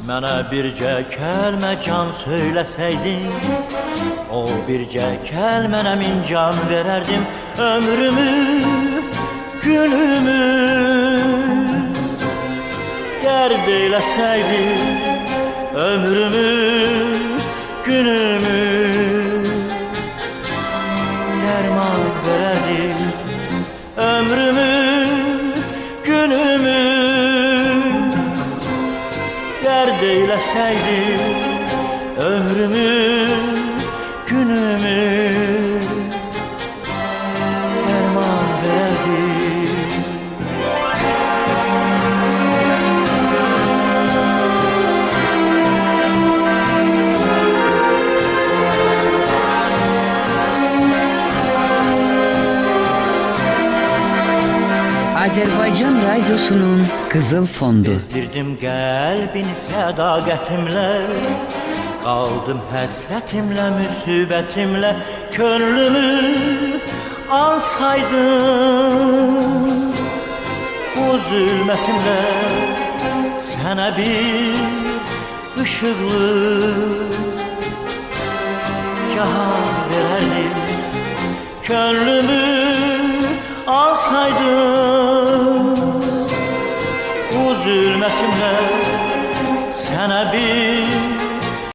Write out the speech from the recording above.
Mənə bircə kəlmə can söyləsəydin, o bircə kəlmənə min can verərdim. Ömrümü, günümü dərd eyləsəydin, ömrümü, günümü dərman verərdim. Ömrümü, günümü dərd eyləsəydin, ömrümü, günümü dərman verərdim. Azerbaycan Radyosu'nun Kızıl Fondu. Bezdirdim qəlbini sədaqətimlə, qaldım həsrətimlə, müsibətimlə. Könlümü alsaydın bu zülmətimlə, sənə bir ışıqlı cahan verərdim. Könlümü alsaydın bu zülmətimlə, sənə bir